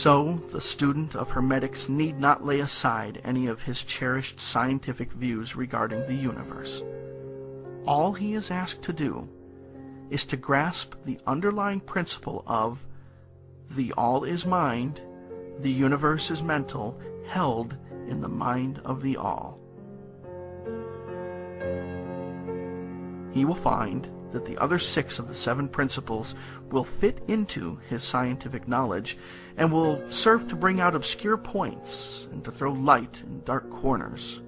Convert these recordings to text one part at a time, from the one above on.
So, the student of hermetics need not lay aside any of his cherished scientific views regarding the universe. All he is asked to do is to grasp the underlying principle of the all is mind, the universe is mental, held in the mind of the all. He will find that the other 6 of the 7 principles will fit into his scientific knowledge and will serve to bring out obscure points and to throw light in dark corners.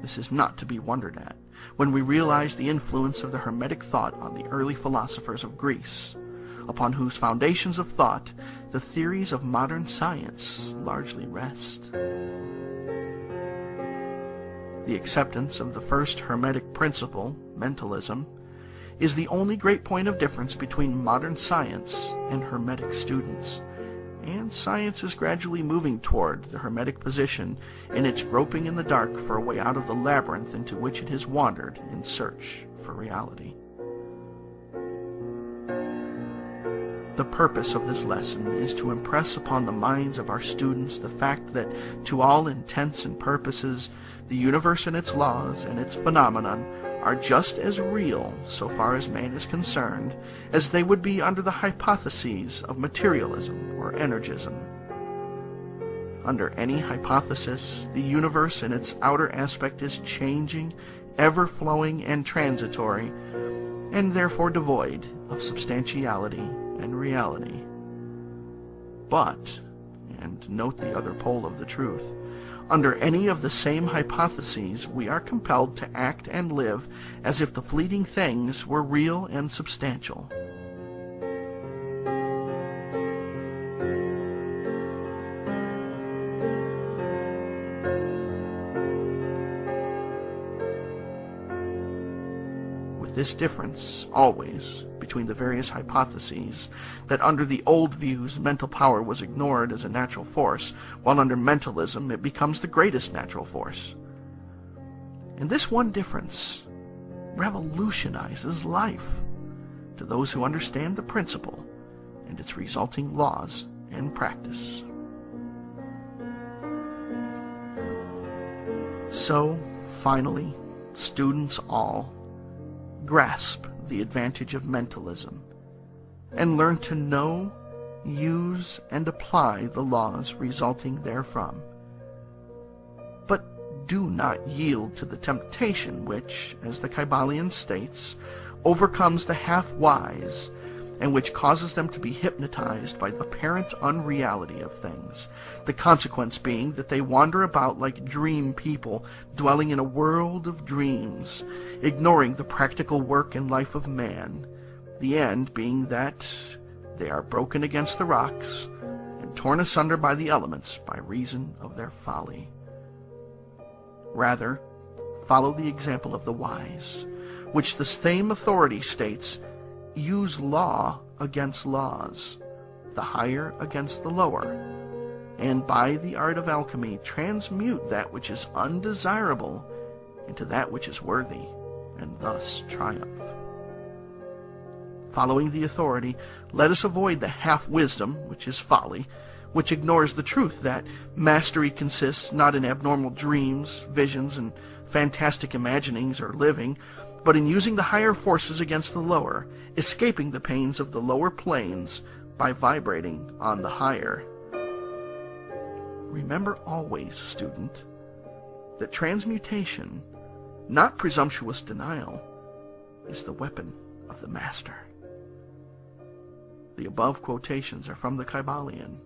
This is not to be wondered at when we realize the influence of the Hermetic thought on the early philosophers of Greece, upon whose foundations of thought the theories of modern science largely rest. The acceptance of the first Hermetic principle, mentalism, is the only great point of difference between modern science and Hermetic students, and science is gradually moving toward the Hermetic position in its groping in the dark for a way out of the labyrinth into which it has wandered in search for reality. The purpose of this lesson is to impress upon the minds of our students the fact that, to all intents and purposes, the universe and its laws and its phenomenon are just as real, so far as man is concerned, as they would be under the hypotheses of materialism or energism. Under any hypothesis, the universe in its outer aspect is changing, ever-flowing, and transitory, and therefore devoid of substantiality and reality. But, and note the other pole of the truth, under any of the same hypotheses, we are compelled to act and live as if the fleeting things were real and substantial. With this difference, always, between the various hypotheses, that under the old views mental power was ignored as a natural force, while under mentalism it becomes the greatest natural force. And this one difference revolutionizes life to those who understand the principle and its resulting laws and practice. So, finally, students all, grasp the advantage of mentalism and learn to know, use, and apply the laws resulting therefrom. But do not yield to the temptation which, as the Kybalion states, overcomes the half-wise and which causes them to be hypnotized by the apparent unreality of things, the consequence being that they wander about like dream people, dwelling in a world of dreams, ignoring the practical work and life of man, the end being that they are broken against the rocks and torn asunder by the elements by reason of their folly. Rather, follow the example of the wise, which the same authority states, use law against laws, the higher against the lower, and by the art of alchemy transmute that which is undesirable into that which is worthy, and thus triumph. Following the authority, let us avoid the half-wisdom, which is folly, which ignores the truth that mastery consists not in abnormal dreams, visions, and fantastic imaginings or living, but in using the higher forces against the lower, escaping the pains of the lower planes by vibrating on the higher. Remember always, student, that transmutation, not presumptuous denial, is the weapon of the master. The above quotations are from the Kybalion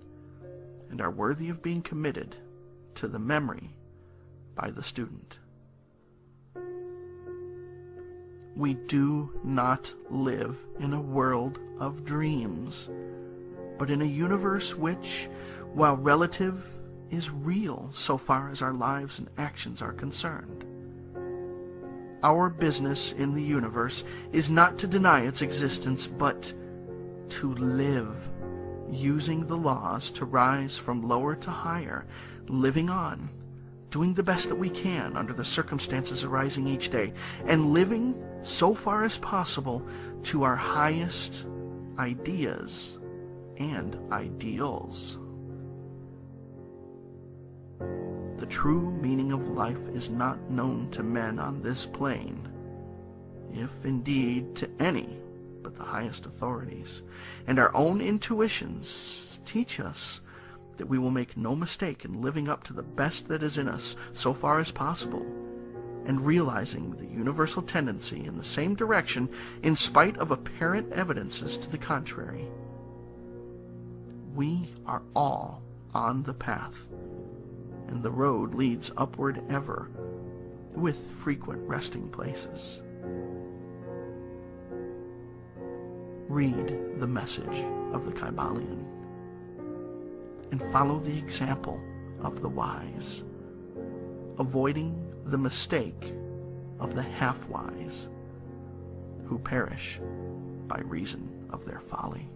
and are worthy of being committed to the memory by the student. We do not live in a world of dreams, but in a universe which, while relative, is real so far as our lives and actions are concerned. Our business in the universe is not to deny its existence, but to live, using the laws to rise from lower to higher, living on, doing the best that we can under the circumstances arising each day, and living, so far as possible, to our highest ideas and ideals. The true meaning of life is not known to men on this plane, if indeed to any but the highest authorities, and our own intuitions teach us that we will make no mistake in living up to the best that is in us so far as possible, and realizing the universal tendency in the same direction in spite of apparent evidences to the contrary. We are all on the path, and the road leads upward ever, with frequent resting places. Read the message of the Kybalion, and follow the example of the wise, avoiding the mistake of the half-wise, who perish by reason of their folly.